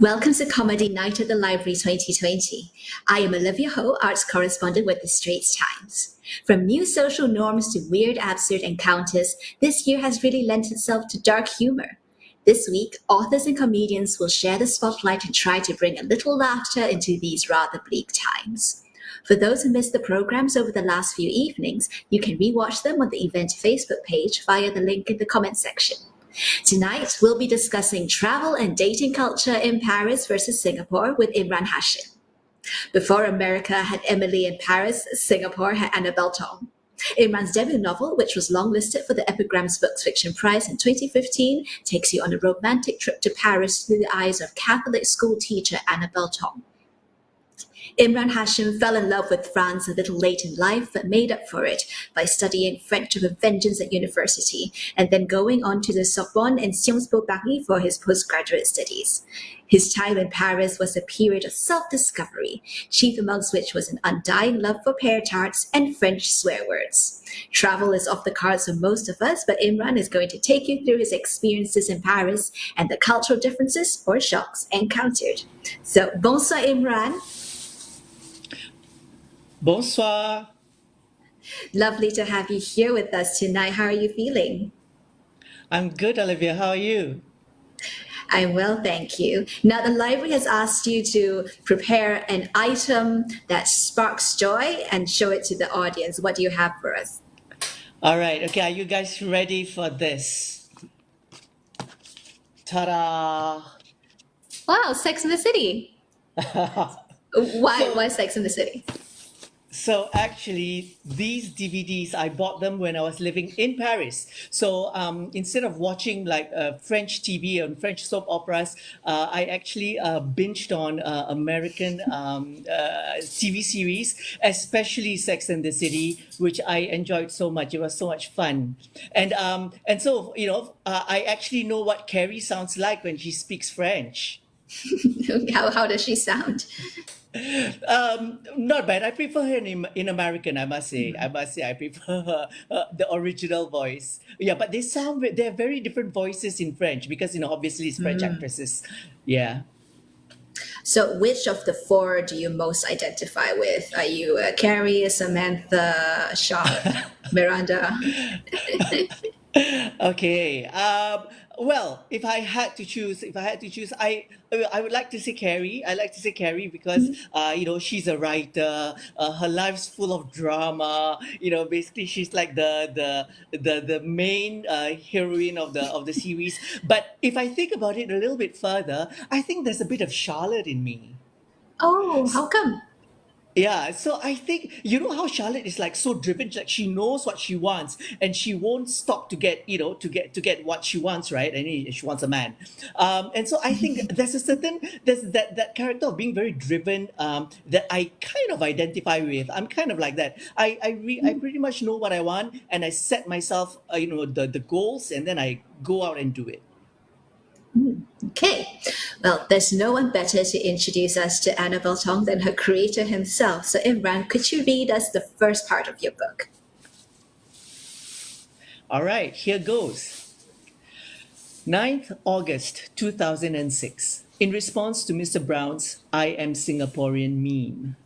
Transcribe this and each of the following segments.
Welcome to Comedy Night at the Library 2020. I am Olivia Ho, arts correspondent with the Straits Times. From new social norms to weird, absurd encounters, this year has really lent itself to dark humor. This week, authors and comedians will share the spotlight and try to bring a little laughter into these rather bleak times. For those who missed the programs over the last few evenings, you can rewatch them on the event Facebook page via the link in the comments section. Tonight, we'll be discussing travel and dating culture in Paris versus Singapore with Imran Hashim. Before America had Emily in Paris, Singapore had Annabelle Thong. Imran's debut novel, which was longlisted for the Epigram's Books Fiction Prize in 2015, takes you on a romantic trip to Paris through the eyes of Catholic school teacher Annabelle Thong. Imran Hashim fell in love with France a little late in life, but made up for it by studying French with a vengeance at university, and then going on to the Sorbonne and Sciences Po Paris for his postgraduate studies. His time in Paris was a period of self-discovery, chief amongst which was an undying love for pear tarts and French swear words. Travel is off the cards for most of us, but Imran is going to take you through his experiences in Paris and the cultural differences or shocks encountered. So, bonsoir Imran. Bonsoir. Lovely to have you here with us tonight. How are you feeling? I'm good, Olivia. How are you? I'm well, thank you. Now, the library has asked you to prepare an item that sparks joy and show it to the audience. What do you have for us? All right. Okay. Are you guys ready for this? Ta-da! Wow, Sex in the City. Why? So, Why Sex in the City? so actually, these DVDs I bought them when I was living in Paris. So instead of watching like French TV and French soap operas, I actually binged on American TV series, especially Sex and the City, which I enjoyed so much. It was so much fun, and so I actually know what Carrie sounds like when she speaks French. How does she sound? Not bad. I prefer her in American. I must say. I must say. I prefer her, the original voice. Yeah, but they're very different voices in French because obviously it's French actresses. Yeah. So, which of the four do you most identify with? Are you Carrie, Samantha, Charlotte, Miranda? Okay. Well, if I had to choose, I would like to say Carrie. I like to say Carrie because she's a writer. Her life's full of drama. Basically she's like the main heroine of the series. But if I think about it a little bit further, I think there's a bit of Charlotte in me. Oh, how come? Yeah, so I think how Charlotte is like so driven, like she knows what she wants and she won't stop to get to get what she wants, right? And she wants a man, and so I think there's that character of being very driven that I kind of identify with. I'm kind of like that. I pretty much know what I want and I set myself the goals and then I go out and do it. Okay, well, there's no one better to introduce us to Annabelle Tong than her creator himself. So, Imran, could you read us the first part of your book? All right, here goes. 9th August 2006. In response to Mr. Brown's I am Singaporean meme,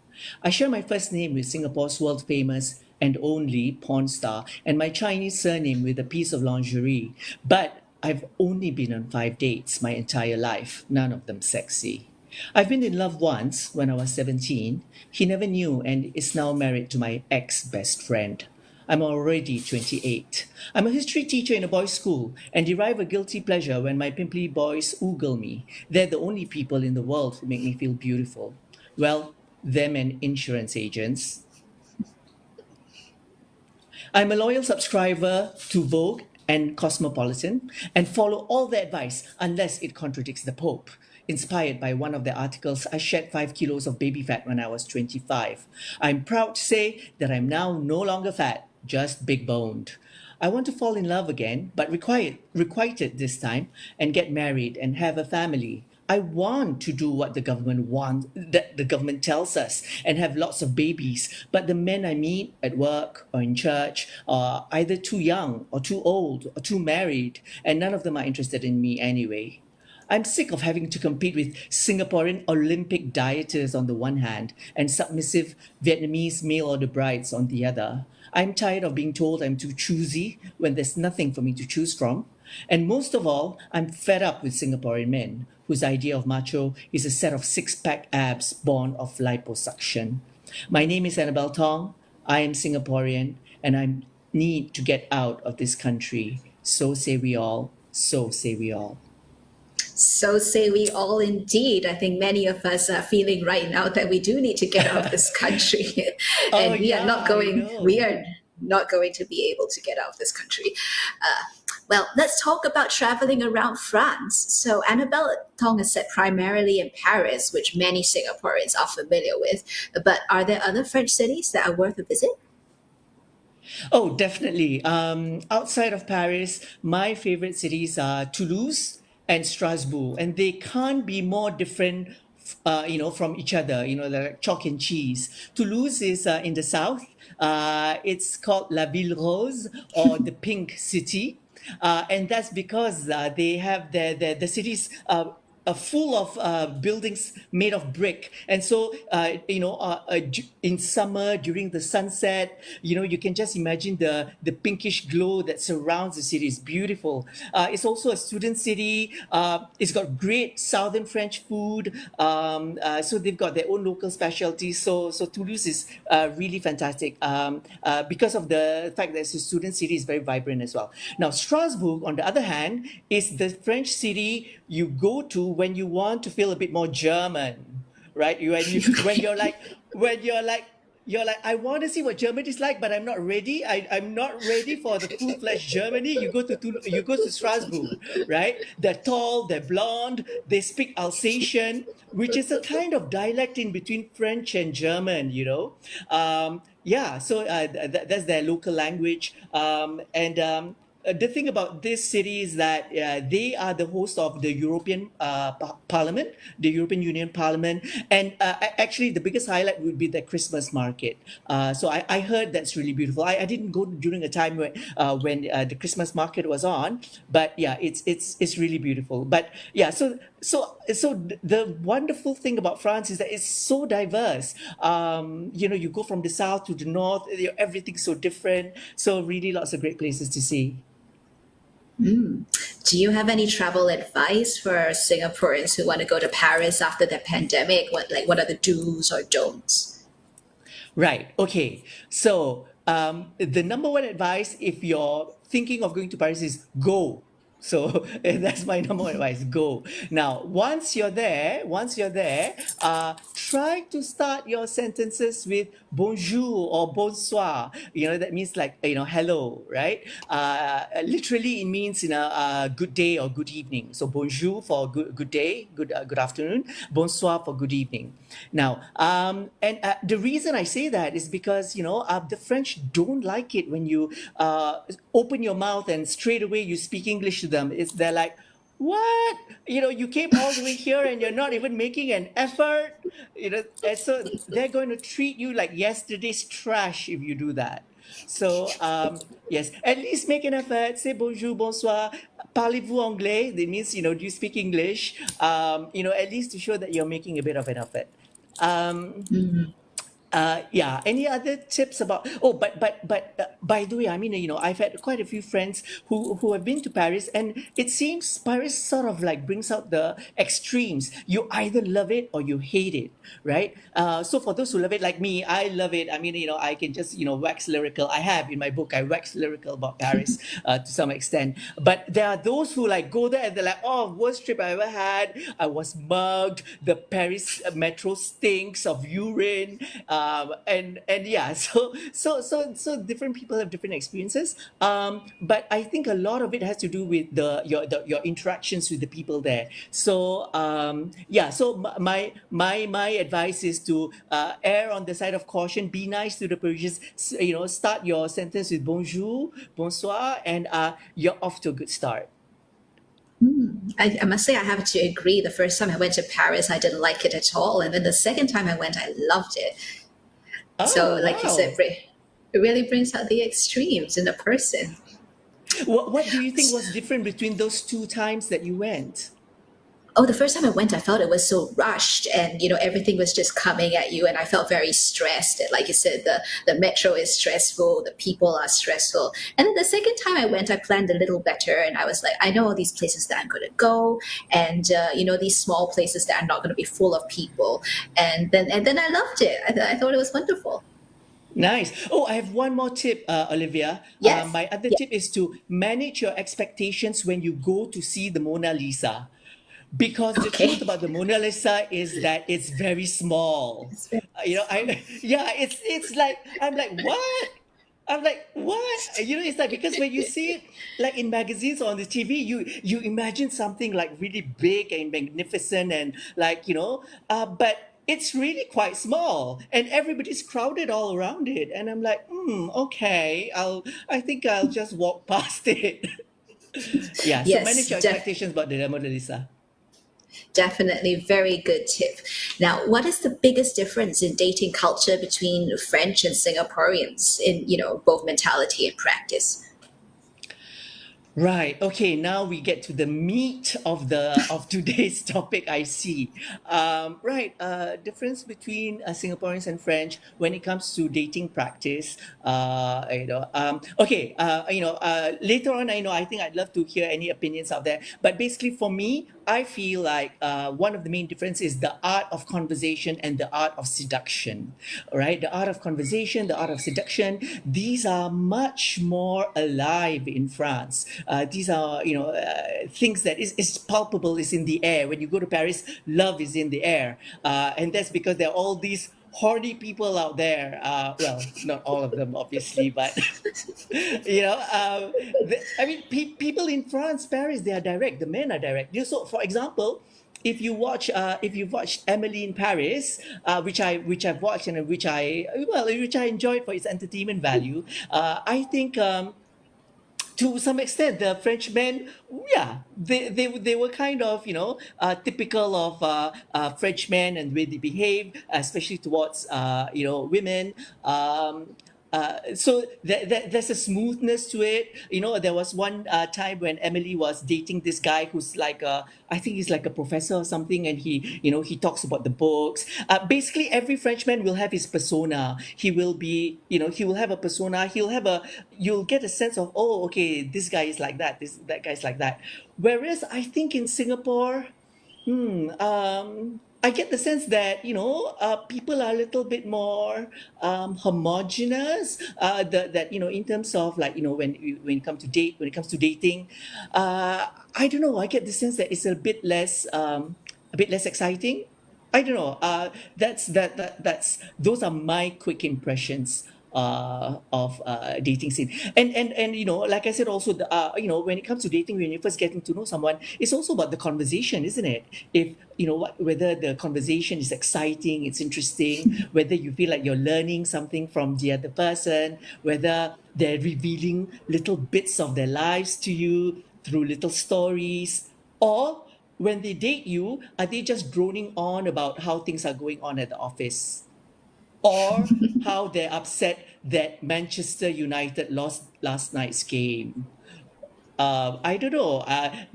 I share my first name with Singapore's world famous and only porn star and my Chinese surname with a piece of lingerie. But I've only been on 5 dates my entire life, none of them sexy. I've been in love once when I was 17. He never knew and is now married to my ex best friend. I'm already 28. I'm a history teacher in a boys' school and derive a guilty pleasure when my pimply boys oogle me. They're the only people in the world who make me feel beautiful. Well, them and insurance agents. I'm a loyal subscriber to Vogue and Cosmopolitan and follow all their advice unless it contradicts the Pope. Inspired by one of their articles, I shed 5 kilos of baby fat when I was 25. I'm proud to say that I'm now no longer fat, just big boned. I want to fall in love again, but requited this time and get married and have a family. I want to do what the government wants, that the government tells us, and have lots of babies. But the men I meet at work or in church are either too young or too old or too married, and none of them are interested in me anyway. I'm sick of having to compete with Singaporean Olympic dieters on the one hand and submissive Vietnamese mail order brides on the other. I'm tired of being told I'm too choosy when there's nothing for me to choose from. And most of all, I'm fed up with Singaporean men whose idea of macho is a set of six-pack abs born of liposuction. My name is Annabelle Thong. I am Singaporean and I need to get out of this country. So say we all. So say we all. So say we all indeed. I think many of us are feeling right now that we do need to get out of this country. Oh And yeah, I we know. are not going to be able to get out of this country. Uh, well, let's talk about traveling around France. So Annabelle Thong has said primarily in Paris, which many Singaporeans are familiar with. But are there other French cities that are worth a visit? Oh, definitely. Outside of Paris, my favorite cities are Toulouse and Strasbourg, and they can't be more different, from each other. They're like chalk and cheese. Toulouse is in the south. It's called La Ville Rose or the Pink City, and that's because they have the cities. Full of buildings made of brick, and so in summer during the sunset, you can just imagine the pinkish glow that surrounds the city. It's beautiful. It's also a student city. It's got great southern French food. So they've got their own local specialties. So Toulouse is really fantastic because of the fact that it's a student city. Is very vibrant as well. Now Strasbourg, on the other hand, is the French city you go to when you want to feel a bit more German, right? You're like, I want to see what Germany is like, but I'm not ready. I'm not ready for the full-fledged Germany. You go to Strasbourg, right? They're tall, they're blonde, they speak Alsatian, which is a kind of dialect in between French and German. Yeah, so that's their local language. The thing about this city is that they are the host of the European Parliament, the European Union Parliament, and actually the biggest highlight would be the Christmas market. So I heard that's really beautiful. I didn't go during a time when the Christmas market was on, but yeah, it's really beautiful. But yeah, so the wonderful thing about France is that it's so diverse. You go from the south to the north, everything's so different. So really, lots of great places to see. Do you have any travel advice for Singaporeans who want to go to Paris after the pandemic? What are the do's or don'ts? Right. Okay. So the number one advice if you're thinking of going to Paris is go. So that's my number one advice. Go. Now, once you're there, try to start your sentences with bonjour or bonsoir. That means like hello, right? Literally, it means good day or good evening. So bonjour for good day, good afternoon. Bonsoir for good evening. Now, and the reason I say that is because the French don't like it when you open your mouth and straight away you speak English to them. They're like, what? You came all the way here and you're not even making an effort. And so they're going to treat you like yesterday's trash if you do that. So yes, at least make an effort. Say bonjour, bonsoir. Parlez-vous anglais? That means do you speak English? At least to show that you're making a bit of an effort. Um, yeah. Any other tips about? Oh, but by the way, I mean, I've had quite a few friends who have been to Paris, and it seems Paris sort of like brings out the extremes. You either love it or you hate it, right? So for those who love it, like me, I love it. I mean, I can just wax lyrical. I have in my book, I wax lyrical about Paris to some extent. But there are those who like go there and they're like, oh, worst trip I ever had. I was mugged. The Paris metro stinks of urine. And yeah, so different people have different experiences. But I think a lot of it has to do with your interactions with the people there. So yeah, so my advice is to err on the side of caution. Be nice to the Parisians. Start your sentence with bonjour, bonsoir, and you're off to a good start. I must say I have to agree. The first time I went to Paris, I didn't like it at all. And then the second time I went, I loved it. So, Oh like you said, wow! it really brings out the extremes in a person. What do you think was different between those two times that you went? Oh, the first time I went, I felt it was so rushed, and everything was just coming at you, and I felt very stressed. And like you said, the metro is stressful, the people are stressful. And then the second time I went, I planned a little better, and I was like, I know all these places that I'm going to go, and these small places that are not going to be full of people, and then I loved it. I thought it was wonderful. Nice. Oh, I have one more tip, Olivia. Yes. My other Yeah. tip is to manage your expectations when you go to see the Mona Lisa. Because the truth Okay. about the Mona Lisa is that it's very small. It's very I yeah, it's like I'm like what? I'm like what? It's like because when you see it like in magazines or on the TV, you imagine something like really big and magnificent and like but it's really quite small and everybody's crowded all around it, and I'm like, okay, I think I'll just walk past it. Yeah, so yes, manage your expectations about the Mona Lisa. definitely very good tip. Now, what is the biggest difference in dating culture between French and Singaporeans in, both mentality and practice? Right. Okay. Now we get to the meat of today's topic. I see. Right. Difference between Singaporeans and French when it comes to dating practice. Okay. Later on, I think I'd love to hear any opinions out there. But basically, for me, I feel like one of the main differences is the art of conversation and the art of seduction. All right. The art of conversation, the art of seduction. These are much more alive in France. These are, things that is palpable, is in the air. When you go to Paris, love is in the air. And that's because there are all these horny people out there. Well, not all of them, obviously, but I mean, people in France, Paris, they are direct. The men are direct. So, for example, if you've watched Emily in Paris, which I've watched and which I enjoyed for its entertainment value, I think. To some extent, the Frenchmen, yeah, they were kind of, typical of Frenchmen and the way they behave, especially towards, women. So there's a smoothness to it. There was one time when Emily was dating this guy who's like I think he's like a professor or something, and he talks about the books. Basically, every Frenchman will have his persona. He will be, he will have a persona. You'll get a sense of, oh, okay, this guy is like that. That guy's like that. Whereas I think in Singapore, I get the sense that people are a little bit more homogenous. That in terms of like when it comes to dating, I don't know. I get the sense that it's a bit less exciting. I don't know. That's those are my quick impressions of dating scene. And like I said, also when it comes to dating, when you're first getting to know someone, it's also about the conversation, isn't it? If whether the conversation is exciting, it's interesting, whether you feel like you're learning something from the other person, whether they're revealing little bits of their lives to you through little stories, or when they date you, are they just droning on about how things are going on at the office? Or how they're upset that Manchester United lost last night's game? I don't know.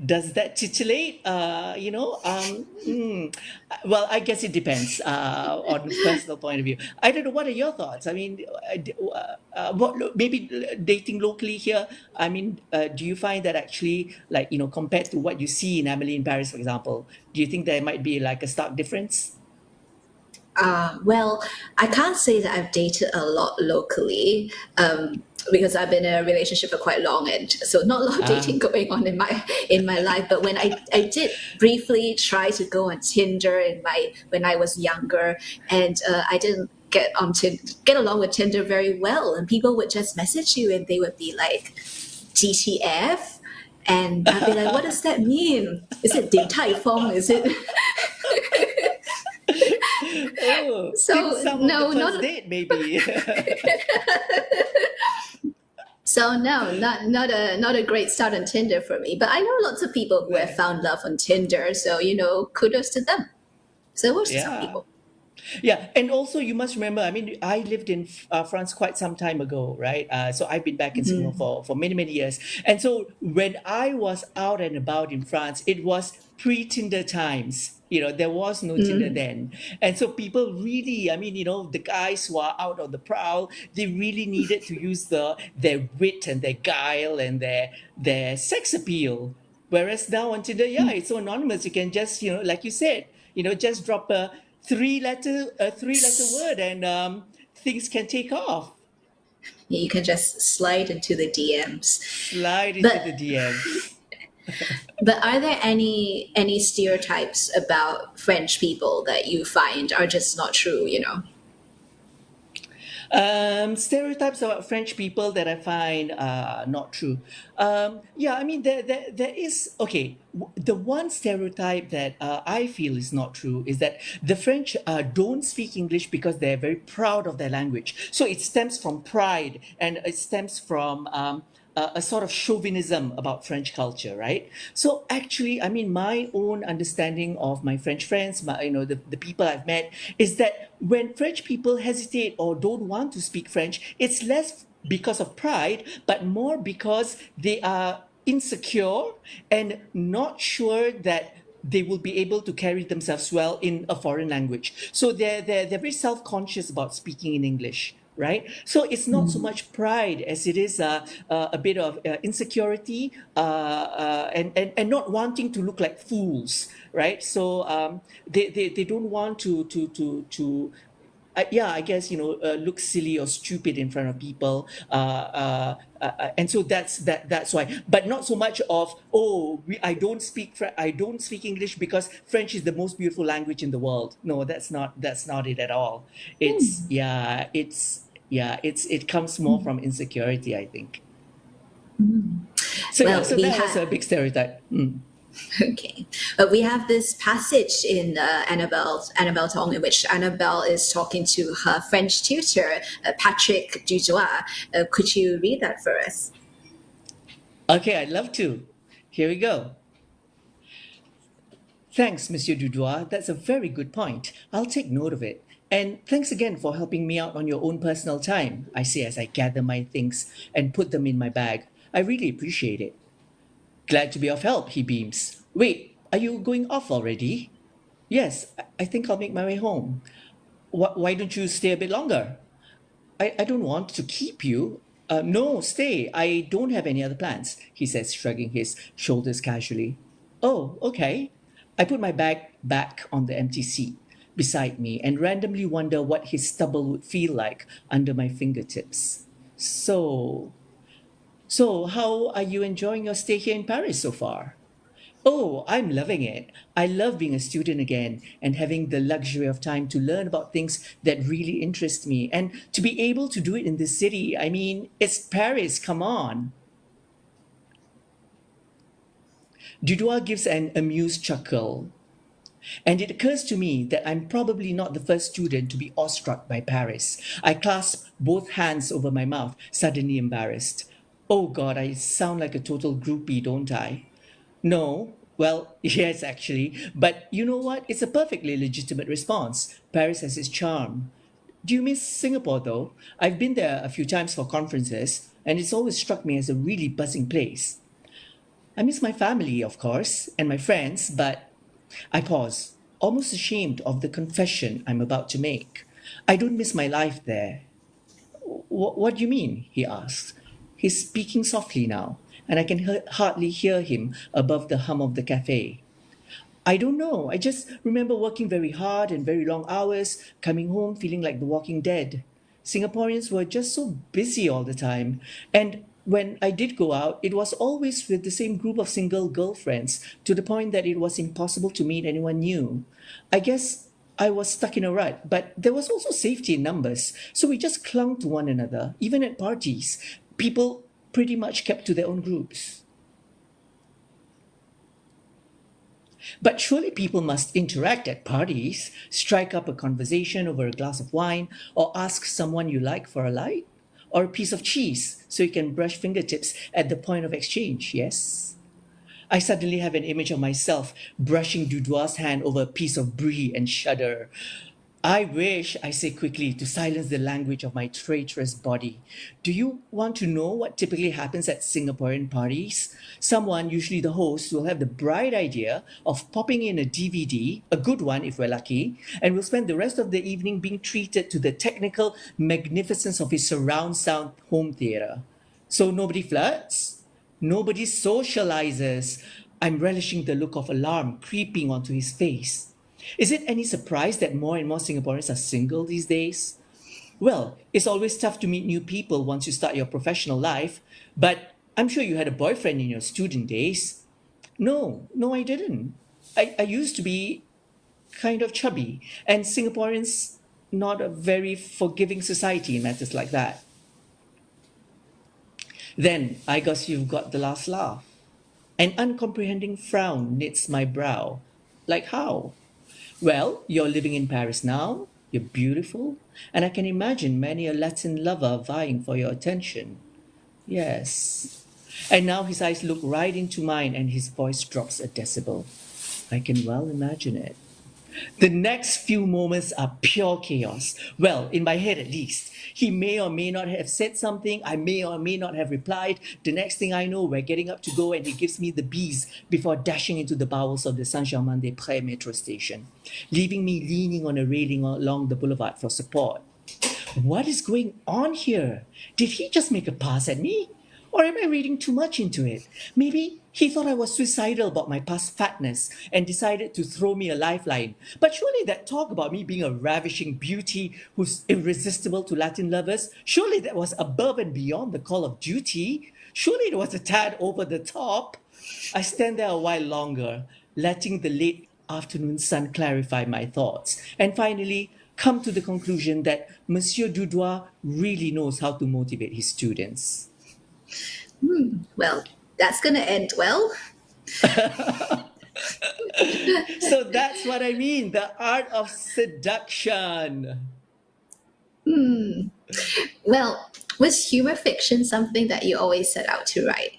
Does that titillate? Well, I guess it depends on personal point of view. I don't know. What are your thoughts? I mean, maybe dating locally here. I mean, do you find that actually, like compared to what you see in Emily in Paris, for example, do you think there might be like a stark difference? Well, I can't say that I've dated a lot locally, because I've been in a relationship for quite long, and so not a lot of Ah, dating going on in my life. But when I did briefly try to go on Tinder when I was younger, and I didn't get along with Tinder very well, and people would just message you and they would be like, "GTF." And I'd be like, what does that mean? Is it Din Tai Fung? Is it? oh, dim So sum of the no, first not date, maybe. so no, not a great start on Tinder for me. But I know lots of people who have Right. found love on Tinder. So kudos to them. So it works for some Yeah. people. Yeah, and also you must remember. I mean, I lived in France quite some time ago, right? So I've been back in Singapore for many many years, and so when I was out and about in France, it was pre-Tinder times. There was no Tinder then, and so people really, I mean, the guys who are out on the prowl, they really needed to use their wit and their guile and their sex appeal. Whereas now on Tinder, yeah, it's so anonymous. You can just, like you said, just drop a three letter word, and things can take off. You can just slide into the DMs. Slide into But the DMs. are there any stereotypes about French people that you find are just not true? Stereotypes about French people that I find not true. Yeah, I mean, there is, okay, the one stereotype that I feel is not true is that the French don't speak English because they're very proud of their language. So it stems from pride, and it stems from a sort of chauvinism about French culture, right? So actually, I mean, my own understanding of my French friends, the people I've met, is that when French people hesitate or don't want to speak French, it's less because of pride, but more because they are insecure and not sure that they will be able to carry themselves well in a foreign language. So they're very self-conscious about speaking in English, right? So it's not so much pride as it is a bit of insecurity, and not wanting to look like fools, right? So they don't want to yeah, I guess look silly or stupid in front of people, and so that's why. But not so much of, oh, I don't speak English because French is the most beautiful language in the world. No, that's not it at all. It comes more from insecurity, I think. So yeah, Well, so we that was have a big stereotype. okay. We have this passage in Annabelle Thong, in which Annabelle is talking to her French tutor, Patrick Dudois. Could you read that for us? Okay, I'd love to. Here we go. Thanks, Monsieur Dudois. That's a very good point. I'll take note of it. And thanks again for helping me out on your own personal time, I say as I gather my things and put them in my bag. I really appreciate it. Glad to be of help, he beams. Wait, are you going off already? Yes, I think I'll make my way home. Why don't you stay a bit longer? I don't want to keep you. No, stay. I don't have any other plans, he says, shrugging his shoulders casually. Oh, okay. I put my bag back on the empty seat beside me and randomly wonder what his stubble would feel like under my fingertips. So, so how are you enjoying your stay here in Paris so far? Oh, I'm loving it. I love being a student again and having the luxury of time to learn about things that really interest me and to be able to do it in this city. I mean, it's Paris, come on. Dudois gives an amused chuckle. And it occurs to me that I'm probably not the first student to be awestruck by Paris. I clasp both hands over my mouth, suddenly embarrassed. Oh God, I sound like a total groupie, don't I? No. Well, yes, actually. But you know what? It's a perfectly legitimate response. Paris has its charm. Do you miss Singapore, though? I've been there a few times for conferences, and it's always struck me as a really buzzing place. I miss my family, of course, and my friends, but I pause, almost ashamed of the confession I'm about to make. I don't miss my life there. What do you mean? He asks. He's speaking softly now, and I can hardly hear him above the hum of the cafe. I don't know. I just remember working very hard and very long hours, coming home feeling like the walking dead. Singaporeans were just so busy all the time. And when I did go out, it was always with the same group of single girlfriends, to the point that it was impossible to meet anyone new. I guess I was stuck in a rut, but there was also safety in numbers. So we just clung to one another, even at parties. People pretty much kept to their own groups. But surely people must interact at parties, strike up a conversation over a glass of wine, or ask someone you like for a light? Or a piece of cheese so you can brush fingertips at the point of exchange, yes? I suddenly have an image of myself brushing Dudois' hand over a piece of brie and shudder. I wish, I say quickly, to silence the language of my traitorous body. Do you want to know what typically happens at Singaporean parties? Someone, usually the host, will have the bright idea of popping in a DVD, a good one if we're lucky, and will spend the rest of the evening being treated to the technical magnificence of his surround sound home theater. So nobody flirts, nobody socializes. I'm relishing the look of alarm creeping onto his face. Is it any surprise that more and more Singaporeans are single these days? Well, it's always tough to meet new people once you start your professional life, but I'm sure you had a boyfriend in your student days. No, no, I didn't. I used to be kind of chubby, and Singaporeans not a very forgiving society in matters like that. Then I guess you've got the last laugh. An uncomprehending frown knits my brow. Like how? Well, you're living in Paris now, you're beautiful, and I can imagine many a Latin lover vying for your attention. Yes. And now his eyes look right into mine and his voice drops a decibel. I can well imagine it. The next few moments are pure chaos. Well, in my head at least. He may or may not have said something. I may or may not have replied. The next thing I know, we're getting up to go and he gives me the bees before dashing into the bowels of the Saint-Germain-des-Prés metro station, leaving me leaning on a railing along the boulevard for support. What is going on here? Did he just make a pass at me? Or am I reading too much into it? Maybe he thought I was suicidal about my past fatness and decided to throw me a lifeline. But surely that talk about me being a ravishing beauty who's irresistible to Latin lovers, surely that was above and beyond the call of duty. Surely it was a tad over the top. I stand there a while longer, letting the late afternoon sun clarify my thoughts, and finally come to the conclusion that Monsieur Dudois really knows how to motivate his students. Well, that's going to end well. So that's what I mean, the art of seduction. Well, was humor fiction something that you always set out to write?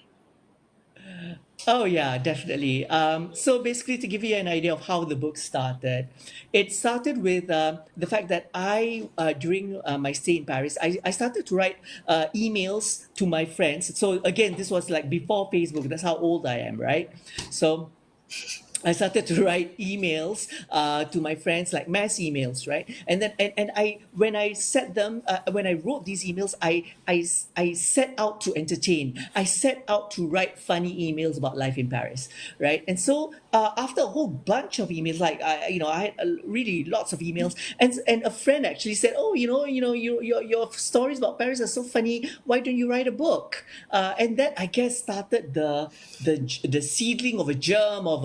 Oh yeah, definitely. So basically, to give you an idea of how the book started, it started with the fact that during my stay in Paris, I started to write emails to my friends. So again, this was like before Facebook. That's how old I am, right? So I started to write emails to my friends, like mass emails, right? And then, and I, when I set them, when I wrote these emails, I set out to entertain. I set out to write funny emails about life in Paris, right? And so after a whole bunch of emails, like I had really lots of emails, and a friend actually said, "Oh, your stories about Paris are so funny. Why don't you write a book?" And that I guess started the seedling of a germ of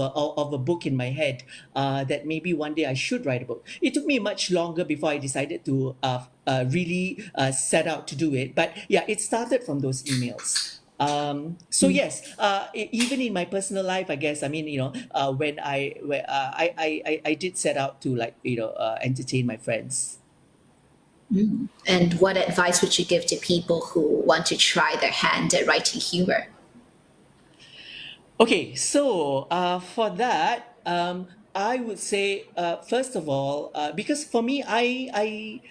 a book in my head, that maybe one day I should write a book. It took me much longer before I decided to really set out to do it. But yeah, it started from those emails. So yes, even in my personal life, I guess, I mean, when I did set out to, like, entertain my friends. And what advice would you give to people who want to try their hand at writing humor? Okay, so for that, I would say, first of all, because for me, I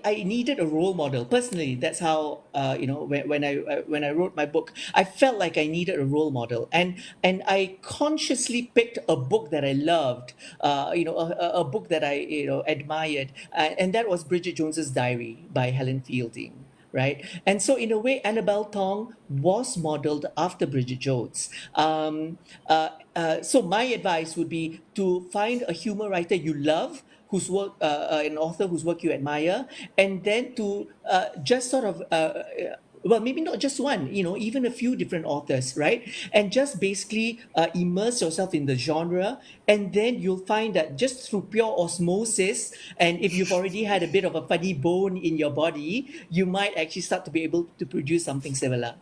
needed a role model personally. That's how, when I wrote my book, I felt like I needed a role model, and I consciously picked a book that I loved, a book that I admired, and that was Bridget Jones's Diary by Helen Fielding, right? And so, in a way, Annabelle Thong was modeled after Bridget Jones. So, my advice would be to find a humor writer you love, whose work, an author whose work you admire, and then to just sort of well, maybe not just one, even a few different authors, right? And just basically immerse yourself in the genre. And then you'll find that just through pure osmosis, and if you've already had a bit of a funny bone in your body, you might actually start to be able to produce something similar.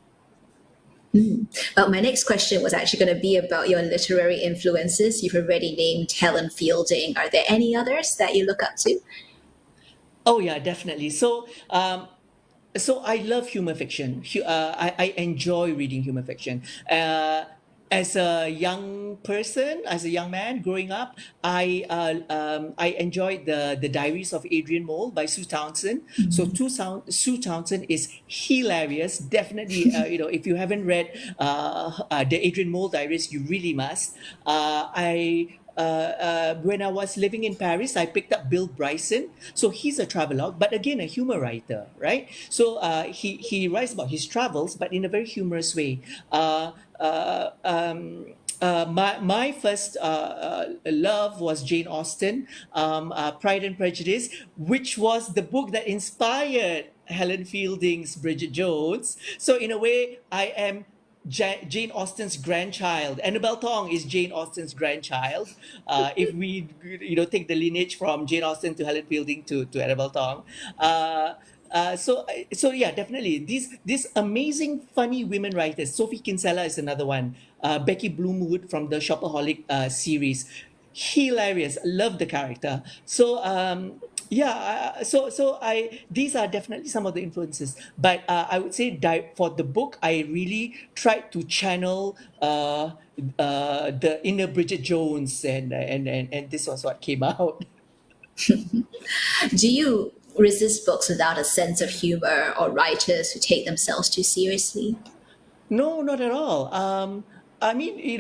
Well, my next question was actually going to be about your literary influences. You've already named Helen Fielding. Are there any others that you look up to? Oh, yeah, definitely. So I love humor fiction. I enjoy reading humor fiction. as a young person, as a young man growing up, I enjoyed the Diaries of Adrian Mole by Sue Townsend. So Sue Townsend is hilarious. Definitely, if you haven't read the Adrian Mole Diaries, you really must. When I was living in Paris, I picked up Bill Bryson. So he's a travelogue, but again, a humor writer, right? So he writes about his travels, but in a very humorous way. My first love was Jane Austen, Pride and Prejudice, which was the book that inspired Helen Fielding's Bridget Jones. So in a way, I am Jane Austen's grandchild. Annabelle Thong is Jane Austen's grandchild. If we, take the lineage from Jane Austen to Helen Fielding to Annabelle Thong. So yeah, definitely these amazing funny women writers. Sophie Kinsella is another one. Becky Bloomwood from the Shopaholic series, hilarious. Love the character. So these are definitely some of the influences. But I would say for the book, I really tried to channel the inner Bridget Jones, and this was what came out. Do you resist books without a sense of humor or writers who take themselves too seriously? No, not at all. I mean,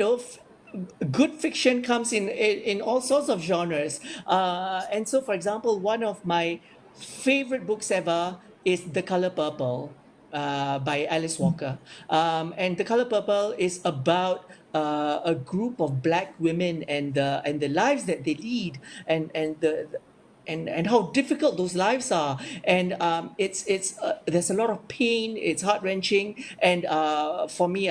good fiction comes in all sorts of genres. And so, for example, one of my favorite books ever is The Color Purple by Alice Walker. And The Color Purple is about a group of black women and the lives that they lead, and how difficult those lives are, and it's there's a lot of pain. It's heart wrenching, and for me,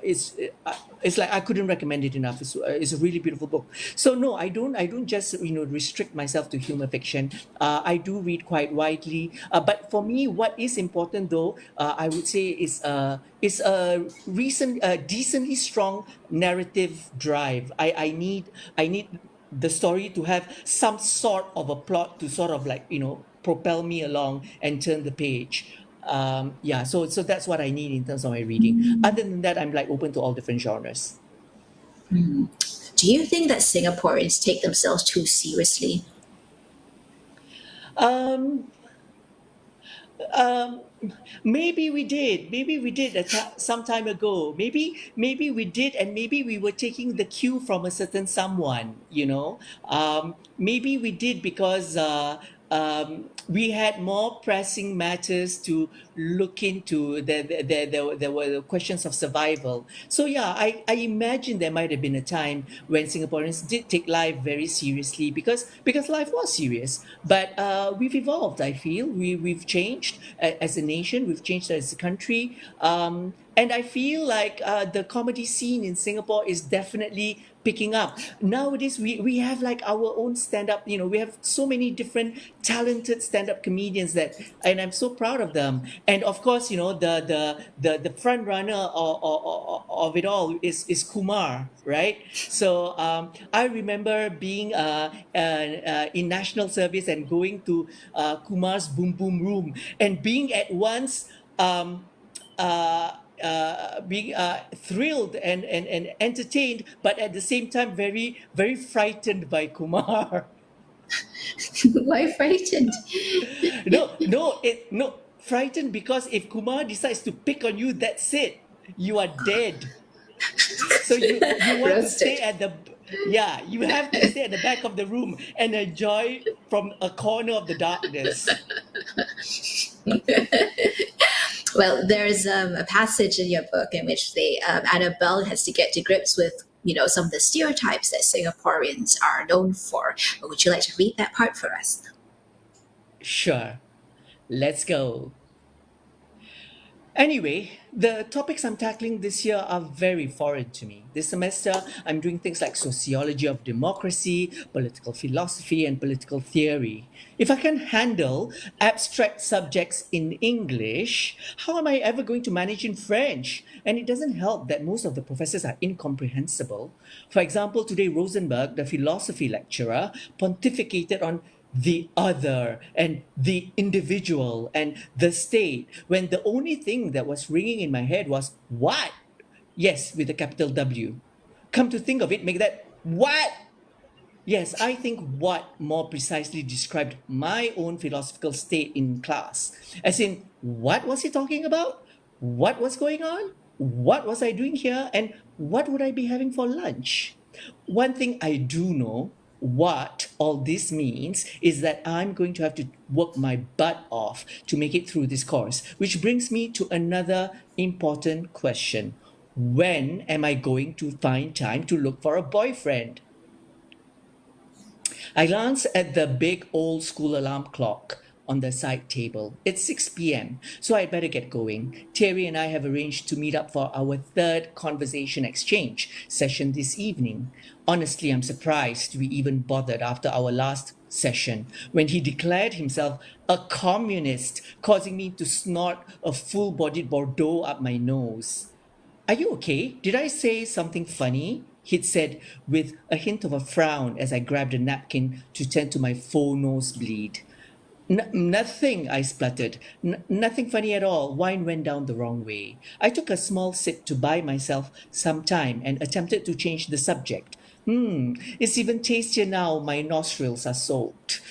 it's like I couldn't recommend it enough. It's a really beautiful book. So no, I don't just restrict myself to humor fiction. I do read quite widely, but for me, what is important though, I would say is a recent decently strong narrative drive. I need the story to have some sort of a plot to sort of like propel me along and turn the page. Yeah, so that's what I need in terms of my reading. Other than that, I'm like open to all different genres. Do you think that Singaporeans take themselves too seriously? um Um, maybe we did some time ago. Maybe we did, and maybe we were taking the cue from a certain someone. Maybe we did because we had more pressing matters to look into. There were questions of survival. So yeah, I imagine there might have been a time when Singaporeans did take life very seriously because life was serious. But we've evolved. I feel we've changed as a nation. We've changed as a country. And I feel like the comedy scene in Singapore is definitely picking up. Nowadays, we have like our own stand up, we have so many different talented stand up comedians and I'm so proud of them. And of course, the front runner of it all is Kumar, right? So I remember being in national service and going to Kumar's Boom Boom Room and being at once uh, being thrilled and entertained, but at the same time very very frightened by Kumar. Why frightened? No, frightened because if Kumar decides to pick on you, that's it. You are dead. So you want to stay Roasted. at the yeah, you have to stay at the back of the room and enjoy from a corner of the darkness. Well, there's a passage in your book in which Annabelle has to get to grips with some of the stereotypes that Singaporeans are known for. Would you like to read that part for us? Sure, let's go. Anyway, the topics I'm tackling this year are very foreign to me. This semester, I'm doing things like sociology of democracy, political philosophy, and political theory. If I can handle abstract subjects in English, how am I ever going to manage in French? And it doesn't help that most of the professors are incomprehensible. For example, today Rosenberg, the philosophy lecturer, pontificated on the other and the individual and the state when the only thing that was ringing in my head was what Yes, with a capital W. Come to think of it, make that what? Yes, I think what more precisely described my own philosophical state in class. As in, what was he talking about? What was going on? What was I doing here? And what would I be having for lunch? One thing I do know, what all this means is that I'm going to have to work my butt off to make it through this course, which brings me to another important question. When am I going to find time to look for a boyfriend? I glance at the big old school alarm clock on the side table. It's 6 p.m., so I'd better get going. Terry and I have arranged to meet up for our third conversation exchange session this evening. Honestly, I'm surprised we even bothered after our last session when he declared himself a communist, causing me to snort a full bodied Bordeaux up my nose. Are you okay? Did I say something funny? He'd said with a hint of a frown as I grabbed a napkin to tend to my full nosebleed. Nothing, I spluttered. Nothing funny at all. Wine went down the wrong way. I took a small sip to buy myself some time and attempted to change the subject. It's even tastier now my nostrils are soaked.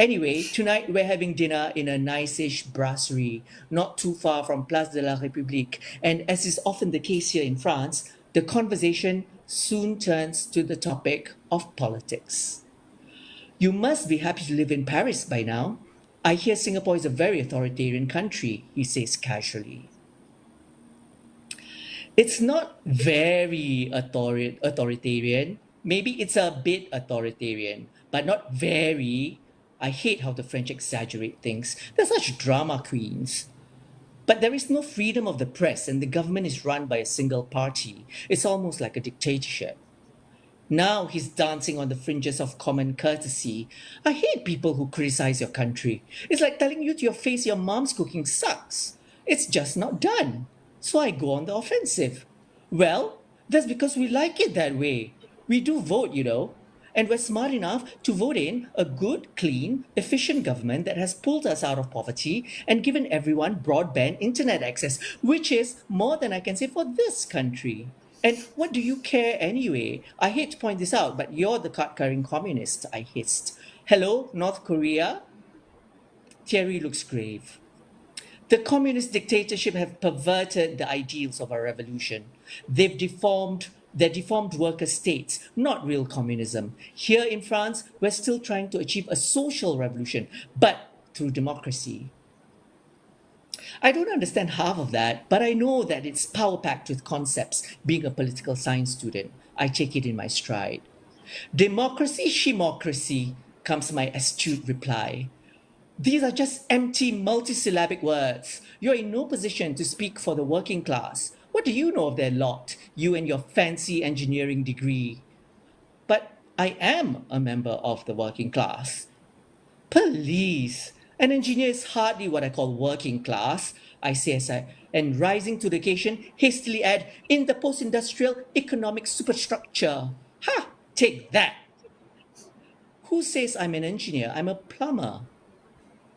Anyway, tonight we're having dinner in a nice-ish brasserie, not too far from Place de la République. And as is often the case here in France, the conversation soon turns to the topic of politics. You must be happy to live in Paris by now. I hear Singapore is a very authoritarian country, he says casually. It's not very authoritarian. Maybe it's a bit authoritarian, but not very. I hate how the French exaggerate things. They're such drama queens. But there is no freedom of the press, and the government is run by a single party. It's almost like a dictatorship. Now he's dancing on the fringes of common courtesy. I hate people who criticize your country. It's like telling you to your face your mom's cooking sucks. It's just not done. So I go on the offensive. Well, that's because we like it that way. We do vote, you know. And we're smart enough to vote in a good, clean, efficient government that has pulled us out of poverty and given everyone broadband internet access, which is more than I can say for this country. And what do you care anyway? I hate to point this out, but you're the card carrying communist, I hissed. Hello, North Korea? Thierry looks grave. The communist dictatorship have perverted the ideals of our revolution. They're deformed worker states, not real communism. Here in France, we're still trying to achieve a social revolution, but through democracy. I don't understand half of that, but I know that it's power packed with concepts, being a political science student. I take it in my stride. Democracy, shimocracy, comes my astute reply. These are just empty multisyllabic words. You're in no position to speak for the working class. What do you know of their lot, you and your fancy engineering degree? But I am a member of the working class. Police! An engineer is hardly what I call working class, I say and rising to the occasion, hastily add, in the post-industrial economic superstructure. Ha! Take that! Who says I'm an engineer? I'm a plumber.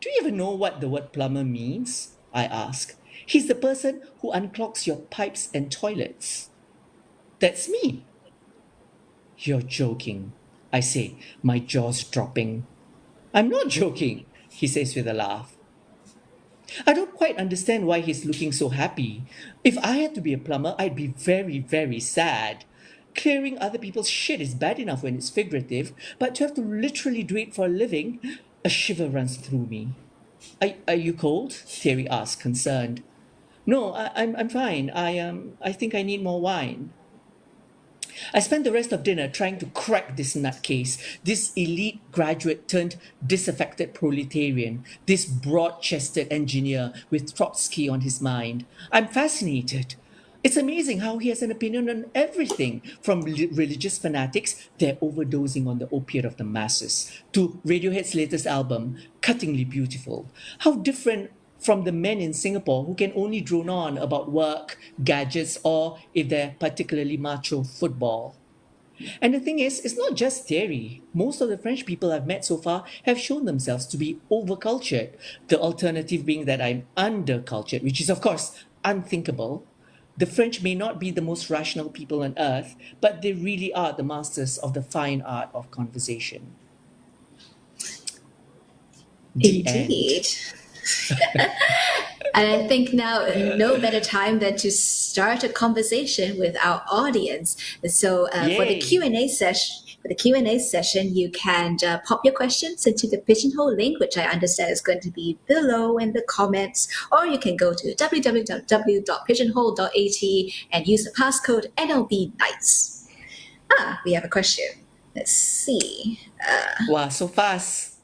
Do you even know what the word plumber means? I ask. He's the person who unclogs your pipes and toilets. That's me. You're joking, I say, my jaws dropping. I'm not joking, he says with a laugh. I don't quite understand why he's looking so happy. If I had to be a plumber, I'd be very, very sad. Clearing other people's shit is bad enough when it's figurative, but to have to literally do it for a living, a shiver runs through me. Are you cold? Terry asked, concerned. No, I'm fine. I think I need more wine. I spent the rest of dinner trying to crack this nutcase, this elite graduate turned disaffected proletarian, this broad chested engineer with Trotsky on his mind. I'm fascinated. It's amazing how he has an opinion on everything, from religious fanatics, they're overdosing on the opiate of the masses, to Radiohead's latest album, Cuttingly Beautiful. How different from the men in Singapore who can only drone on about work, gadgets, or, if they're particularly macho, football. And the thing is, it's not just theory. Most of the French people I've met so far have shown themselves to be overcultured. The alternative being that I'm undercultured, which is, of course, unthinkable. The French may not be the most rational people on earth, but they really are the masters of the fine art of conversation. The end. Indeed. And I think now no better time than to start a conversation with our audience. So for the Yay! Q&A session, you can pop your questions into the Pigeonhole link, which I understand is going to be below in the comments, or you can go to www.pigeonhole.at and use the passcode NLB Nights. We have a question. Let's see. Wow, so fast.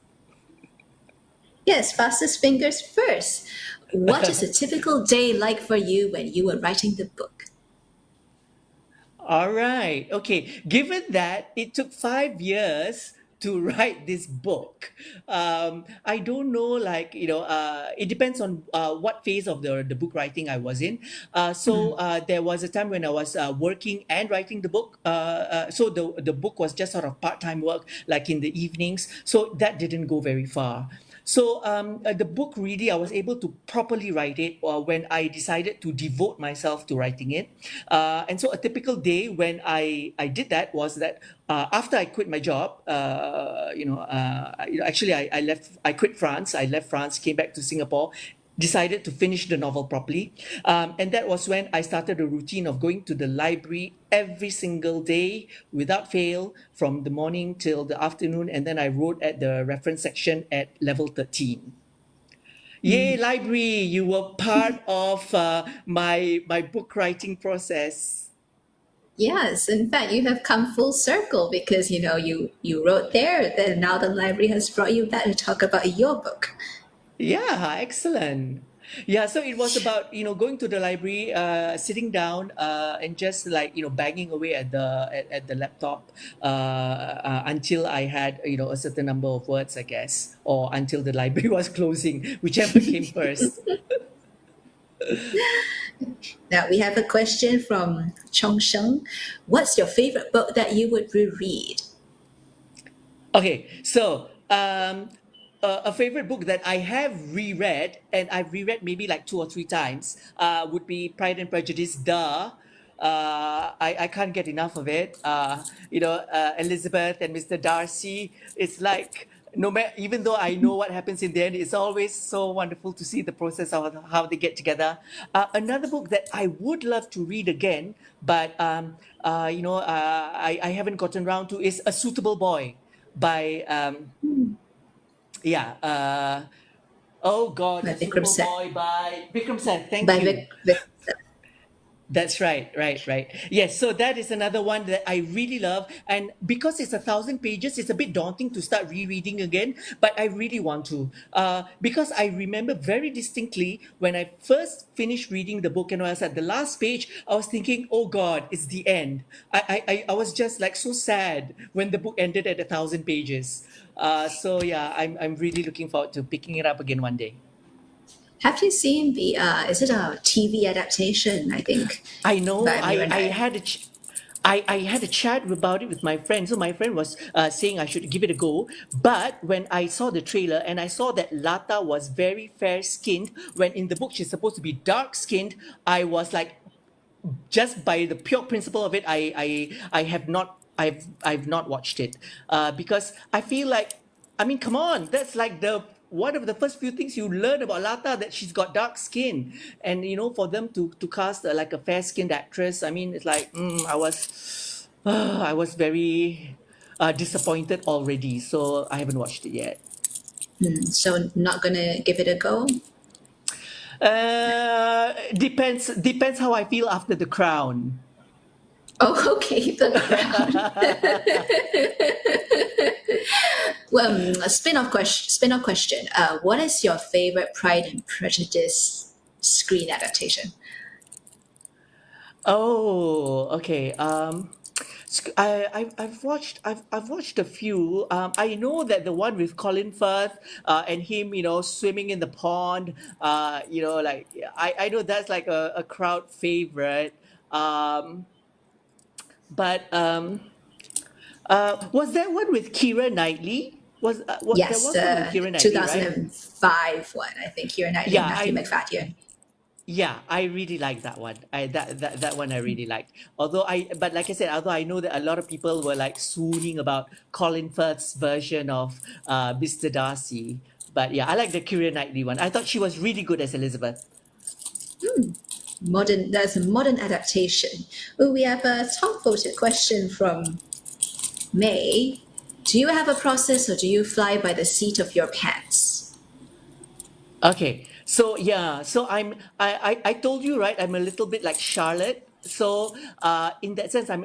Yes, fastest fingers first. What is a typical day like for you when you were writing the book? All right. Okay. Given that it took 5 years to write this book, I don't know, like, it depends on what phase of the book writing I was in. There was a time when I was working and writing the book. So the book was just sort of part-time work, like in the evenings. So that didn't go very far. So the book really, I was able to properly write it when I decided to devote myself to writing it. And so a typical day when I did that was that after I quit my job, actually I quit France. I left France, came back to Singapore, decided to finish the novel properly. And that was when I started a routine of going to the library every single day without fail from the morning till the afternoon. And then I wrote at the reference section at level 13. Yay, library! You were part of my book writing process. Yes, in fact, you have come full circle because you wrote there, then now the library has brought you back to talk about your book. Yeah, excellent. Yeah, so it was about going to the library, sitting down, and just like banging away at the laptop until I had a certain number of words, I guess, or until the library was closing, whichever came first. Now we have a question from Chong Sheng. What's your favorite book that you would reread? Okay, so a favorite book that I have reread, and I've reread maybe like 2 or 3 times, would be Pride and Prejudice. I can't get enough of it. Elizabeth and Mr. Darcy. It's like no matter, even though I know what happens in the end, it's always so wonderful to see the process of how they get together. Another book that I would love to read again, but I haven't gotten around to is A Suitable Boy by yeah oh God, By A Vikram Suitable Seth. Boy by Vikram Seth. Thank By you. Vic. That's right, right, right. Yes, so that is another one that I really love. And because it's 1,000 pages, it's a bit daunting to start rereading again, but I really want to. Because I remember very distinctly when I first finished reading the book and I was at the last page, I was thinking, oh God, it's the end. I was just like so sad when the book ended at 1,000 pages. So yeah, I'm really looking forward to picking it up again one day. Have you seen the, is it a TV adaptation, I think, I know. by Miranai? I had a chat about it with my friend. So my friend was saying I should give it a go. But when I saw the trailer and I saw that Lata was very fair skinned, when in the book she's supposed to be dark skinned, I was like, just by the pure principle of it, I have not I've not watched it because I feel like, I mean, come on, that's like the one of the first few things you learn about Lata, that she's got dark skin, and for them to cast like a fair skinned actress, I mean, it's like I was very disappointed already, so I haven't watched it yet. So not gonna give it a go? Depends how I feel after The Crown. Oh, okay, the crown. Well, a spin-off question. Spin-off question. What is your favorite Pride and Prejudice screen adaptation? Oh, okay. I've watched a few. I know that the one with Colin Firth, and him, swimming in the pond. Like I know that's like a crowd favorite. Um, but was there one with Keira Knightley? There Yes, was one with Keira Knightley, right? 2005 one. I think Keira Knightley and Yeah, Matthew I McFadden. Yeah, I really like that one. That one I really liked. But like I said, although I know that a lot of people were like swooning about Colin Firth's version of Mr. Darcy. But yeah, I like the Keira Knightley one. I thought she was really good as Elizabeth. Modern, there's a modern adaptation. Oh, we have a top voted question from May. Do you have a process or do you fly by the seat of your pants? Okay, so yeah, so I told you, right, I'm a little bit like Charlotte. So in that sense, I'm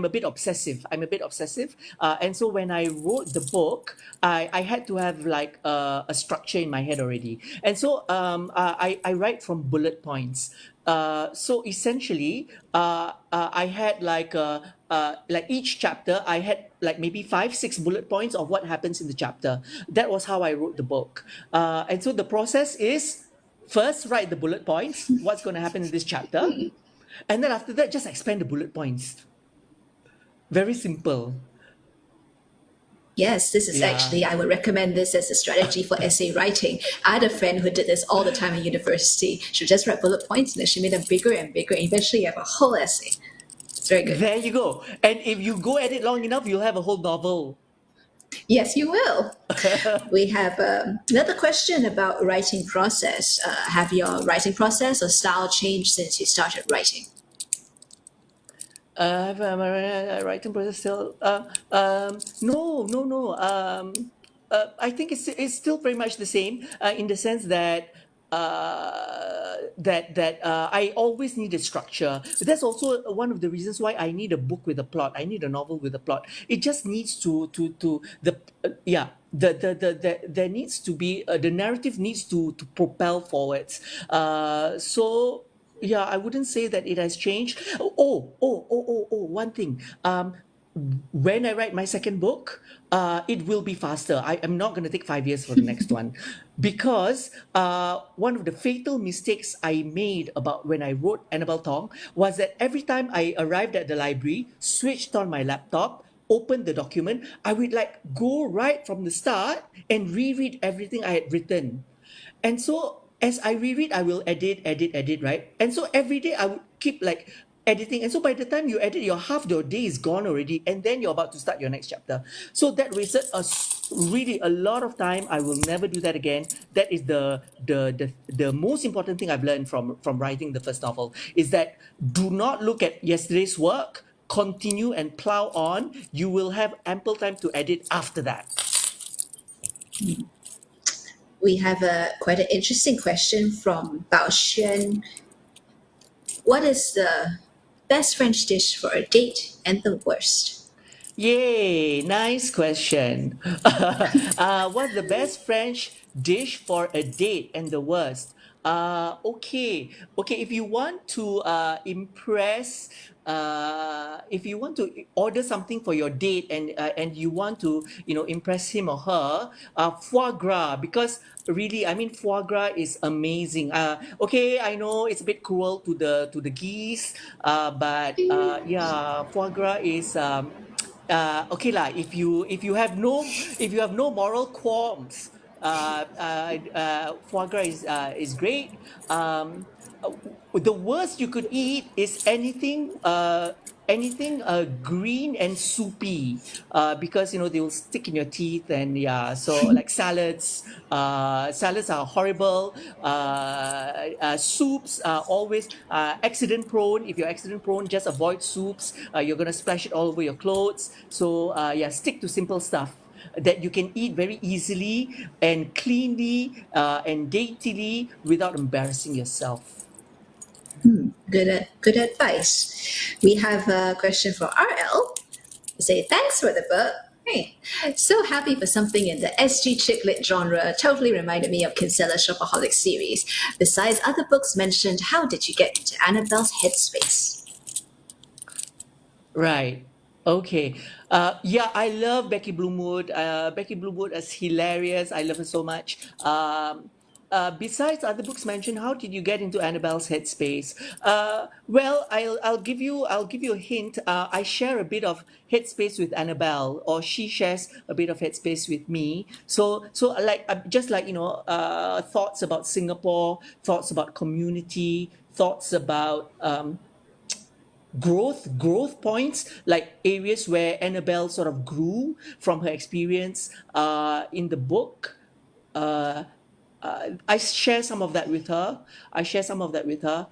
a bit obsessive. I'm a bit obsessive, and so when I wrote the book, I had to have like a structure in my head already, and so I write from bullet points. So essentially, I had like each chapter, I had like maybe five, six bullet points of what happens in the chapter. That was how I wrote the book. And so the process is first write the bullet points, what's going to happen in this chapter, and then after that, just expand the bullet points. Very simple. Yes, this is Yeah. actually, I would recommend this as a strategy for essay writing. I had a friend who did this all the time in university. She would just write bullet points and then she made them bigger and bigger. And eventually, you have a whole essay. It's very good. There you go. And if you go at it long enough, you'll have a whole novel. Yes, you will. We have another question about writing process. Have your writing process or style changed since you started writing? My writing process still. No, no, no. I think it's still pretty much the same in the sense that I always need a structure. But that's also one of the reasons why I need a book with a plot. I need a novel with a plot. It just needs to the yeah. There needs to be the narrative needs to propel forwards. So yeah, I wouldn't say that it has changed. One thing. When I write my second book, it will be faster. I am not going to take 5 years for the next one because one of the fatal mistakes I made about when I wrote Annabelle Thong was that every time I arrived at the library, switched on my laptop, opened the document, I would like go right from the start and reread everything I had written. And so as I reread, I will edit, right? And so every day I would keep like editing. And so by the time you edit, your half your day is gone already, and then you're about to start your next chapter. So that wasted really a lot of time. I will never do that again. That is the most important thing I've learned from writing the first novel is that do not look at yesterday's work. Continue and plow on. You will have ample time to edit after that. We have a quite an interesting question from Bao Xuan. What is the best French dish for a date and the worst? Yay, nice question. What's the best French dish for a date and the worst? Okay. If you want to impress, if you want to order something for your date and you want to impress him or her, foie gras because really I mean foie gras is amazing. Okay, I know it's a bit cruel to the geese, but yeah, foie gras is okay lah, if you have no moral qualms, foie gras is great. Uh, the worst you could eat is anything green and soupy, because they will stick in your teeth, and yeah, so like salads are horrible. Soups are always accident prone. If you're accident prone, just avoid soups. You're gonna splash it all over your clothes. So yeah, stick to simple stuff that you can eat very easily and cleanly and daintily without embarrassing yourself. Good advice. We have a question for RL. We say thanks for the book. Hey, so happy for something in the SG chick lit genre. Totally reminded me of Kinsella's Shopaholic series. Besides other books mentioned, how did you get into Annabelle's Headspace? Right. Okay. Yeah, I love Becky Bloomwood. Becky Bloomwood is hilarious. I love her so much. besides other books mentioned, how did you get into Annabelle's Headspace? Well, I'll give you a hint. I share a bit of Headspace with Annabelle, or she shares a bit of Headspace with me. So like just like thoughts about Singapore, thoughts about community, thoughts about growth points, like areas where Annabelle sort of grew from her experience in the book. uh, I share some of that with her. I share some of that with her.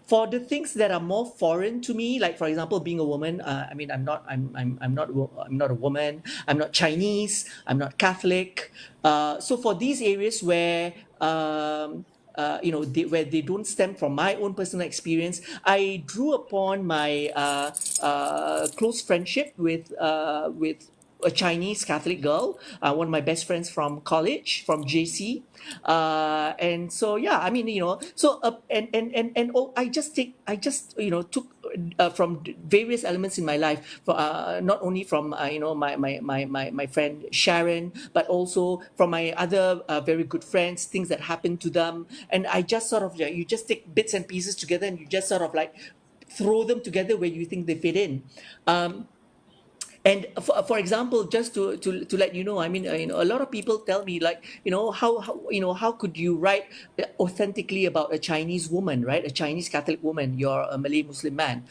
For the things that are more foreign to me, like for example, being a woman. I mean, I'm not a woman. I'm not Chinese. I'm not Catholic. So for these areas where where they don't stem from my own personal experience, I drew upon my close friendship with a Chinese Catholic girl, one of my best friends from college, from JC. And so yeah, I mean, I just took from various elements in my life, not only from my friend Sharon, but also from my other very good friends, things that happened to them. And I just sort of, you just take bits and pieces together, and you just sort of like throw them together where you think they fit in. And for example, just to let you know, I mean, a lot of people tell me, like, how could you write authentically about a Chinese woman, right? A Chinese Catholic woman. You're a Malay Muslim man.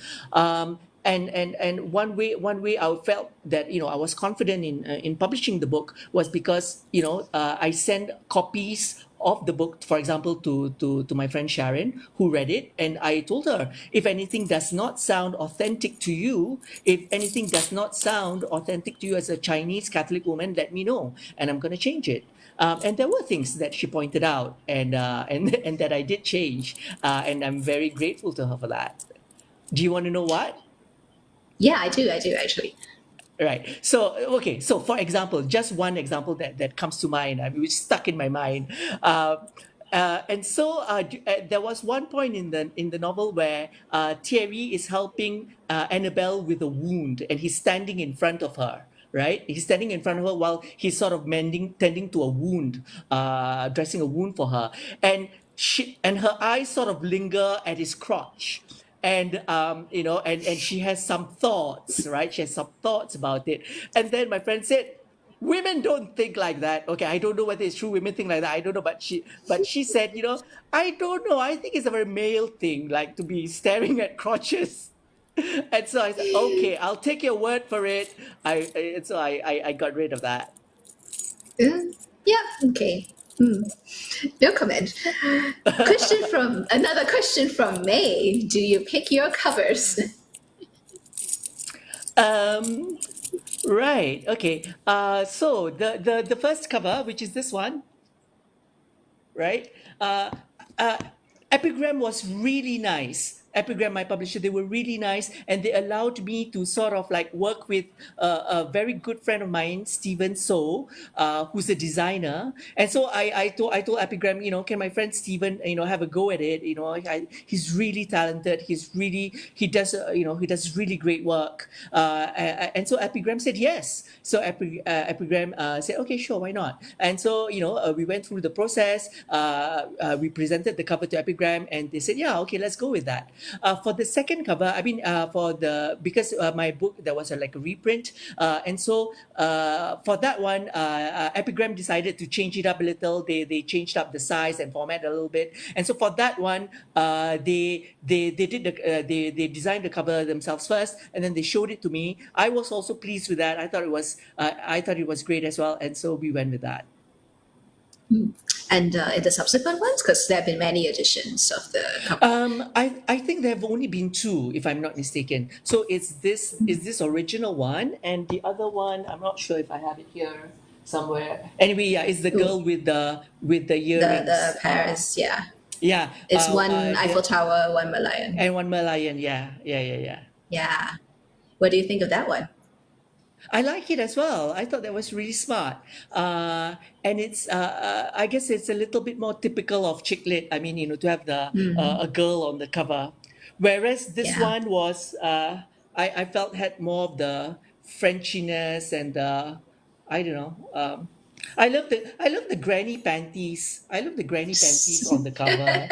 And one way I felt that I was confident in publishing the book was because I sent copies of the book, for example, to my friend Sharon, who read it, and I told her, if anything does not sound authentic to you, if anything does not sound authentic to you as a Chinese Catholic woman, let me know, and I'm going to change it. And there were things that she pointed out, and that I did change, and I'm very grateful to her for that. Do you want to know what? Yeah, I do. I do actually. Right. So, okay. So, for example, just one example that comes to mind, I mean, which stuck in my mind. And so there was one point in the novel where Thierry is helping Annabelle with a wound, and he's standing in front of her. Right, he's standing in front of her while he's sort of tending to a wound, dressing a wound for her, and her eyes sort of linger at his crotch, and and she has some thoughts, right? She has some thoughts about it. And then my friend said, women don't think like that. Okay, I don't know whether it's true women think like that, I don't know, but she said, I don't know, I think it's a very male thing, like to be staring at crotches. And so I said, okay, I'll take your word for it. And so I got rid of that. Yeah. Okay. No comment. Another question from May. Do you pick your covers? um right, okay. So the first cover, which is this one, right? Uh, Epigram was really nice. Epigram, my publisher, they were really nice, and they allowed me to sort of like work with a very good friend of mine, Stephen So, who's a designer. And so I told Epigram, can my friend Stephen, have a go at it? He's really talented. He does really great work. And so Epigram said yes. So Epigram said, okay, sure, why not? And so we went through the process. We presented the cover to Epigram, and they said, yeah, okay, let's go with that. For the second cover, I mean, because my book, there was like a reprint, and so for that one, Epigram decided to change it up a little. They changed up the size and format a little bit, and so for that one, they designed the cover themselves first, and then they showed it to me. I was also pleased with that. I thought it was great as well, and so we went with that. And in the subsequent ones, because there have been many editions of the cover. I think there have only been two, if I'm not mistaken. So it's this original one, and the other one, I'm not sure if I have it here somewhere. Anyway, yeah, it's the Ooh, girl with the the earrings. Paris, yeah. Yeah, It's one Eiffel Tower, one Malayan. and one Malayan. Yeah, yeah, yeah, yeah. Yeah. What do you think of that one? I like it as well. I thought that was really smart. And I guess it's a little bit more typical of chick lit. I mean, to have a girl on the cover. Whereas this Yeah. one was, I felt had more of the Frenchiness and I don't know. I love the granny panties. I love the granny panties on the cover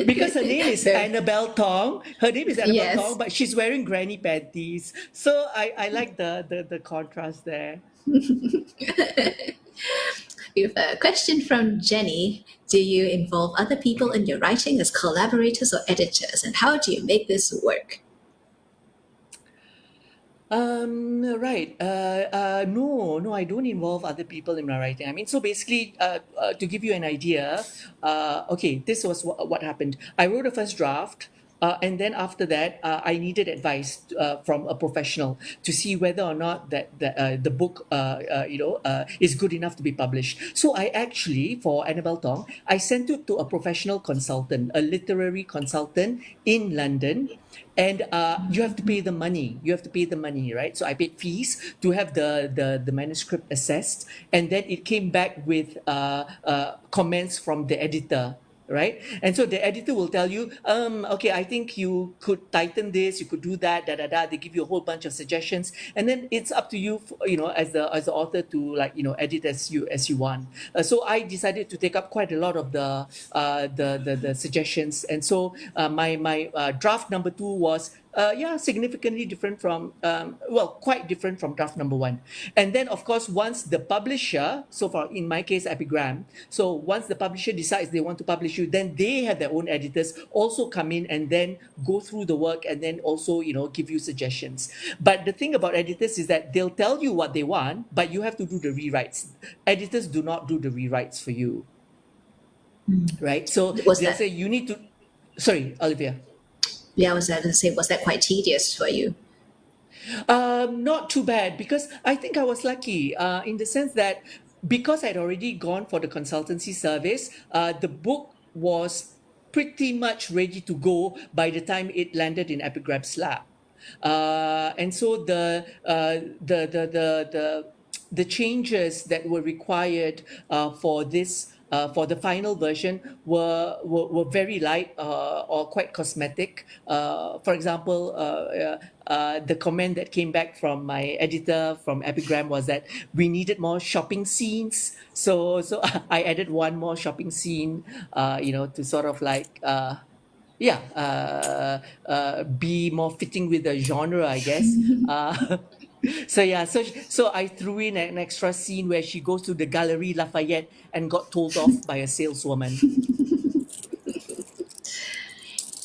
because her name is Very, Annabelle Thong. Her name is Annabelle Thong, yes. but she's wearing granny panties. So I like the contrast there. We have a question from Jenny. Do you involve other people in your writing as collaborators or editors? And how do you make this work? Right. No, no, I don't involve other people in my writing. I mean, so basically, to give you an idea, okay, this was what happened. I wrote a first draft. And then after that, I needed advice from a professional to see whether or not the book, is good enough to be published. So I actually, for Annabelle Tong, I sent it to a professional consultant, a literary consultant in London, and you have to pay the money. You have to pay the money, right? So I paid fees to have the manuscript assessed, and then it came back with comments from the editor, right? And so the editor will tell you, okay, I think you could tighten this, you could do that, da da da. They give you a whole bunch of suggestions, and then it's up to you, as the author to, like, edit as you want. So I decided to take up quite a lot of the suggestions, and so my draft number two was yeah, significantly different from, quite different from draft number one. And then, of course, once the publisher, so far in my case, Epigram, so once the publisher decides they want to publish you, then they have their own editors also come in and then go through the work and then also, give you suggestions. But the thing about editors is that they'll tell you what they want, but you have to do the rewrites. Editors do not do the rewrites for you, right? So Was they'll that, say you need to. Sorry, Olivia. yeah, I was going to say, was that quite tedious for you? Not too bad because I think I was lucky in the sense that because I'd already gone for the consultancy service, the book was pretty much ready to go by the time it landed in Epigram's lap. And so the changes that were required for the final version were very light or quite cosmetic. For example, the comment that came back from my editor from Epigram was that we needed more shopping scenes. So I added one more shopping scene, to sort of like. Yeah, be more fitting with the genre, I guess. So yeah, so I threw in an extra scene where she goes to the Galerie Lafayette and got told off by a saleswoman.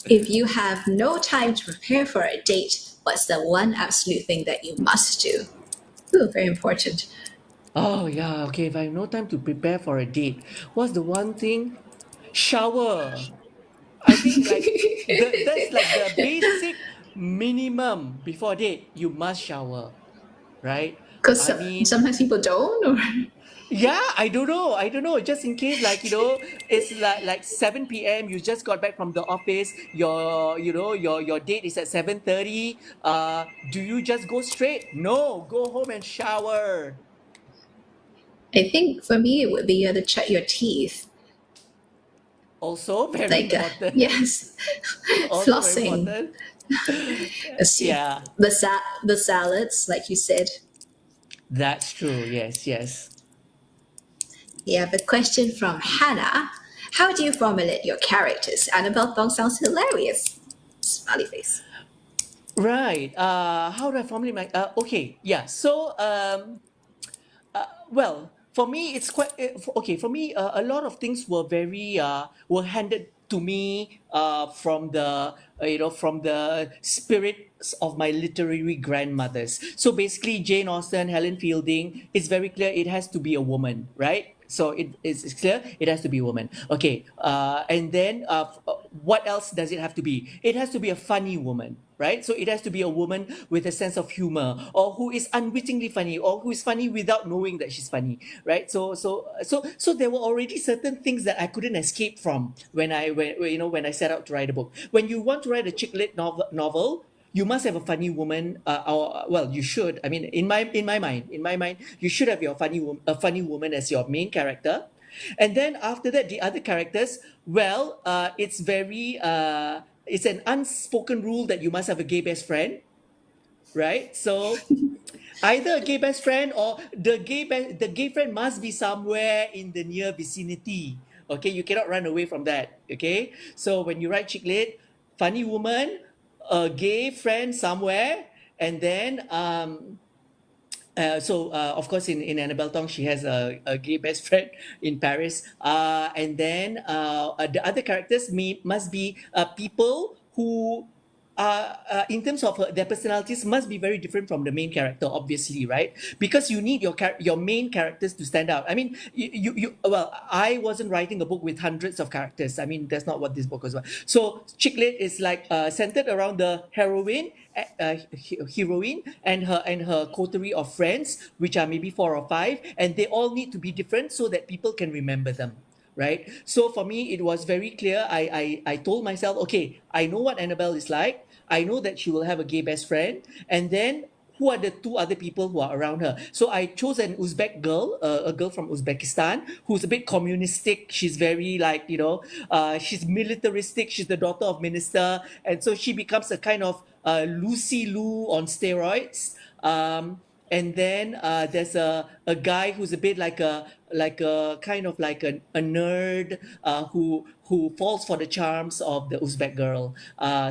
If you have no time to prepare for a date, what's the one absolute thing that you must do? Ooh, very important. Oh yeah, okay. If I have no time to prepare for a date, what's the one thing? Shower. I think like that's like the basic minimum before a date. You must shower, right? Because I mean, sometimes people don't, or yeah, I don't know. I don't know. Just in case, like, it's like 7 p.m. You just got back from the office. Your date is at 7:30. Do you just go straight? No, go home and shower. I think for me it would be to check your teeth. Also very Like, important. yes, Also very flossing. important. Let's see. Yeah, The salads, like you said. that's true. Yes, yes. We have a question from Hannah. How do you formulate your characters? Annabelle Thong sounds hilarious. Smiley face. Right. How do I formulate my? Okay. Yeah. So well, for me, it's quite okay. For me, a lot of things were handed to me from the spirits of my literary grandmothers. So basically, Jane Austen, Helen Fielding, it's very clear it has to be a woman, right? So it's clear it has to be a woman. Okay, and then what else does it have to be? It has to be a funny woman, right? So it has to be a woman with a sense of humor, or who is unwittingly funny, or who is funny without knowing that she's funny, right? So there were already certain things that I couldn't escape from when I set out to write a book. When you want to write a chick lit novel, you must have a funny woman, or well, you should. I mean, in my mind, you should have a funny woman as your main character, and then after that, the other characters. Well, it's an unspoken rule that you must have a gay best friend, right? So Either a gay best friend or the gay friend must be somewhere in the near vicinity. Okay, you cannot run away from that. Okay, so when you write chick lit, funny woman, a gay friend somewhere, and then of course in Annabelle Thong she has a gay best friend in Paris, and then the other characters must be people who in terms of their personalities must be very different from the main character, obviously, right? Because you need your main characters to stand out. I mean, well, I wasn't writing a book with hundreds of characters. I mean, that's not what this book was about. So chick lit is like centered around the heroine and her coterie of friends, which are maybe four or five, and they all need to be different so that people can remember them, right? So for me, it was very clear. I told myself, okay, I know what Annabelle is like. I know that she will have a gay best friend, and then who are the two other people who are around her? So I chose an Uzbek girl, a girl from Uzbekistan, who's a bit communistic. She's very like, she's militaristic. She's the daughter of minister, and so she becomes a kind of Lucy Liu on steroids. And then there's a guy who's a bit like a kind of like a nerd who falls for the charms of the Uzbek girl.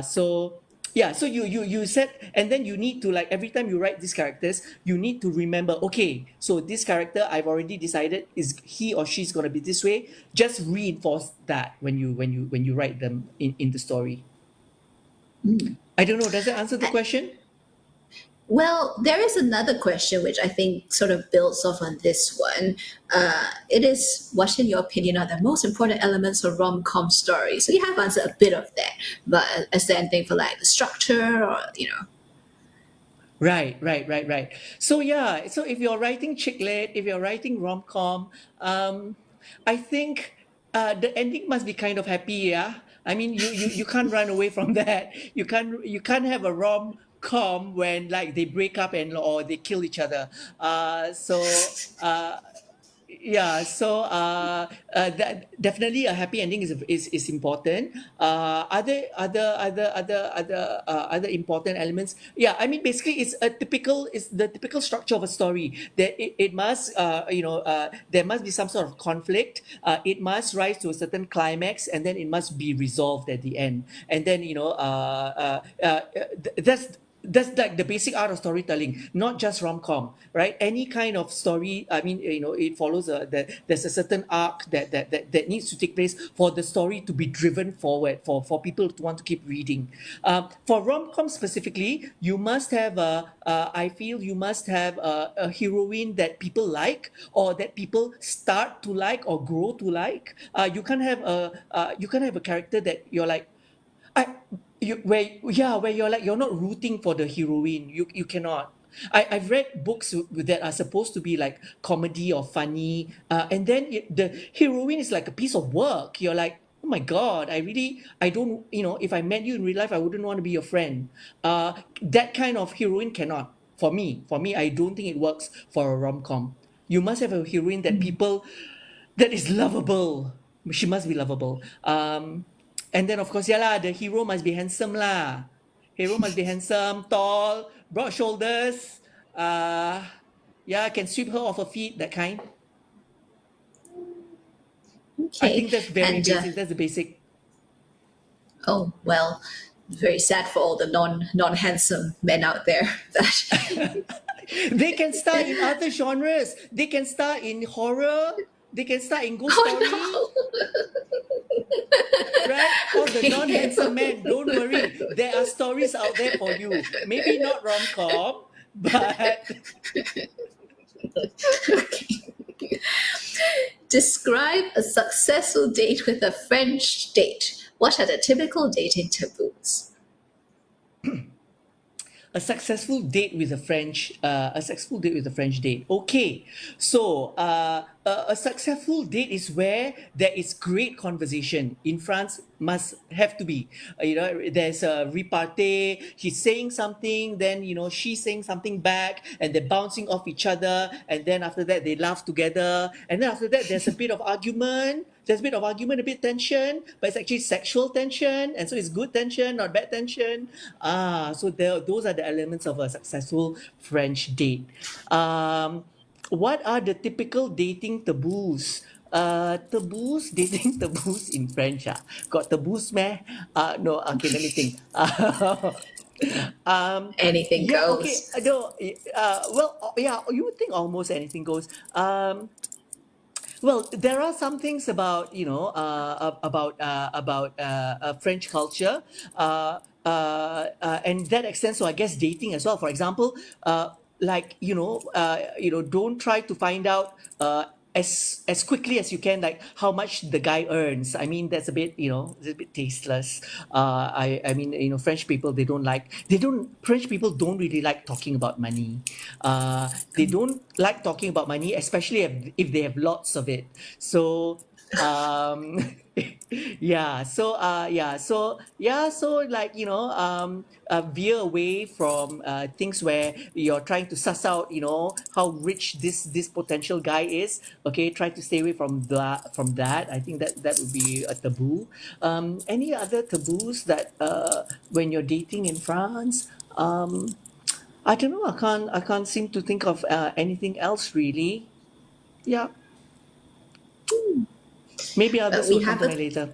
So yeah, so you said, and then you need to, like, every time you write these characters, you need to remember, okay, so this character I've already decided is he or she's going to be this way. Just reinforce that when you write them in the story. I don't know, does that answer the question? Well, there is another question which I think sort of builds off on this one. It is, what, in your opinion, are the most important elements of rom-com stories? So you have answered a bit of that, but is there anything for like the structure or? Right. So yeah, so if you're writing chick lit, if you're writing rom-com, I think the ending must be kind of happy, yeah. I mean, you can't run away from that. You can't have a rom-com when like they break up and or they kill each other. Yeah, so that definitely a happy ending is important. Other important elements. Yeah, I mean, basically it's the typical structure of a story that it must there must be some sort of conflict. It must rise to a certain climax, and then it must be resolved at the end. And then that's like the basic art of storytelling, not just rom-com, right? Any kind of story, I mean, it follows there's a certain arc that needs to take place for the story to be driven forward, for people to want to keep reading. For rom-com specifically, you must have I feel you must have a heroine that people like, or that people start to like or grow to like. You can't have a character that you're like, I where you're like, you're not rooting for the heroine. You cannot. I've read books that are supposed to be like comedy or funny, and then the heroine is like a piece of work. You're like, oh my god, I don't, if I met you in real life, I wouldn't want to be your friend. That kind of heroine cannot. For me, I don't think it works for a rom com. You must have a heroine that is lovable. She must be lovable. And then of course, yeah lah, the hero must be handsome lah. Hero must be handsome, tall, broad shoulders. Yeah, can sweep her off her feet, that kind. I Okay. think that's very And basic. That's the basic. oh well, very sad for all the non handsome men out there. That They can star in other genres. They can star in horror. They can star in ghost story. oh Right? All the no. non-handsome men, don't worry. There are stories out there for you. Maybe not rom-com, but Describe a successful date with a French date. What are the typical dating taboos? a successful date with a French date. Okay, so a successful date is where there is great conversation. In France, must have to be. There's a repartee. He's saying something, then she's saying something back, and they're bouncing off each other, and then after that they laugh together, and then after that there's a bit of argument. there's a bit of argument, a bit tension, but it's actually sexual tension, and so it's good tension, not bad tension. So those are the elements of a successful French date. What are the typical dating taboos? Taboos, dating taboos in French. Got taboos, meh? No, okay, let me think. Anything Yeah, okay. goes. No, well, yeah, you would think almost anything goes. Well, there are some things about French culture, and that extends to, I guess, dating as well. For example, like don't try to find out as quickly as you can, like how much the guy earns. I mean, that's a bit, it's a bit tasteless. I mean, French people, French people don't really like talking about money. They don't like talking about money, especially if they have lots of it. So um so like veer away from things where you're trying to suss out how rich this potential guy is. Okay, try to stay away from that. I think that would be a taboo. Any other taboos that when you're dating in France? I don't know. I can't seem to think of anything else really. Yeah, maybe But others will come to me later.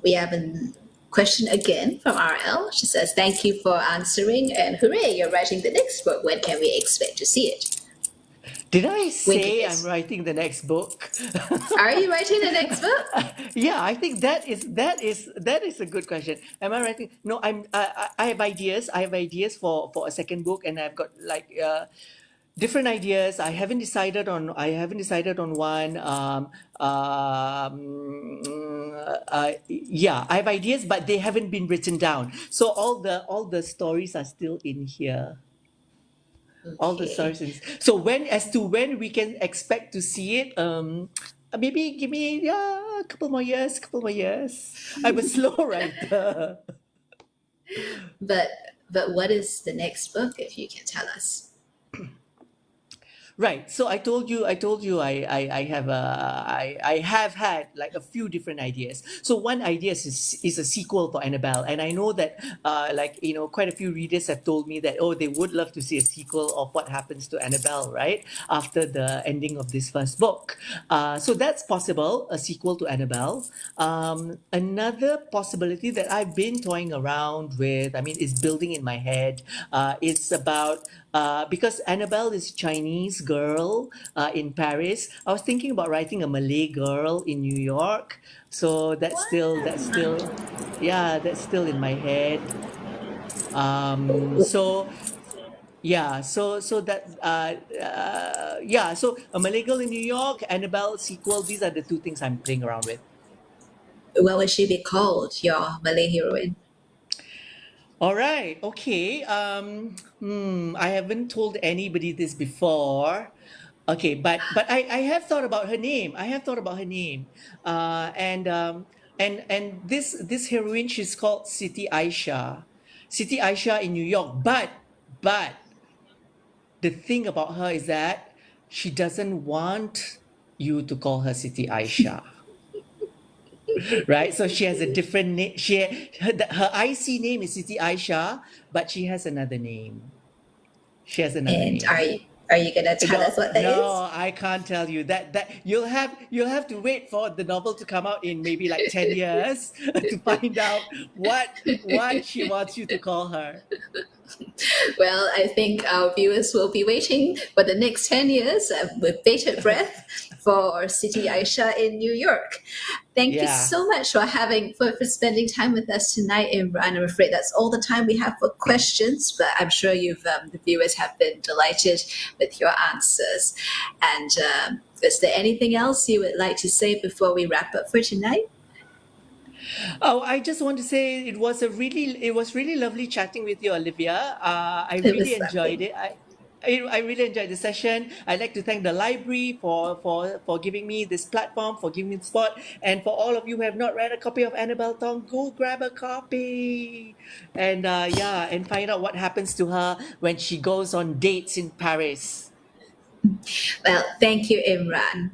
we have a question again from RL. She says, "Thank you for answering, and hooray, you're writing the next book. When can we expect to see it?" Did I Wink say I'm it. writing the next book? Are you writing the next book? Yeah, I think that is a good question. Am I writing? No, I have ideas. I have ideas for a second book, and I've got like different ideas. I haven't decided on one. Yeah, I have ideas, but they haven't been written down. So all the stories are still in here. All the Okay. stars in, so when we can expect to see it, maybe give me, yeah, a couple more years. I'm a slow writer. But but what is the next book, if you can tell us? Right. So I told you, I have had like a few different ideas. So one idea is a sequel for Annabelle, and I know that like quite a few readers have told me that, oh, they would love to see a sequel of what happens to Annabelle, right, after the ending of this first book. So that's possible, a sequel to Annabelle. Another possibility that I've been toying around with, I mean, is building in my head. It's about because Annabelle is Chinese girl in Paris. I was thinking about writing a Malay girl in New York. So that's still in my head. So yeah, so that yeah, so a Malay girl in New York, Annabelle sequel. These are the two things I'm playing around with. What would she be called, your Malay heroine? All right. Okay. I haven't told anybody this before. Okay, but I have thought about her name. I have thought about her name. And this heroine, she's called Siti Aisha. Siti Aisha in New York. But the thing about her is that she doesn't want you to call her Siti Aisha. Right? So she has a different name. Her IC name is Siti Aisha, but she has another name. She has another And name. are you gonna tell No, us what that is? no, I can't tell you that you'll have to wait for the novel to come out in maybe like 10 years to find out what she wants you to call her. Well, I think our viewers will be waiting for the next 10 years with bated breath for City Aisha in New York. Thank you Yeah. so much for spending time with us tonight, Imran. I'm afraid that's all the time we have for questions, but I'm sure the viewers have been delighted with your answers. And is there anything else you would like to say before we wrap up for tonight? Oh, I just want to say it was really lovely chatting with you, Olivia. I It really was enjoyed lovely. it. I really enjoyed the session. I'd like to thank the library for giving me this platform, for giving me the spot, and for all of you who have not read a copy of Annabelle Thong, go grab a copy, and yeah, and find out what happens to her when she goes on dates in Paris. Well, thank you, Imran.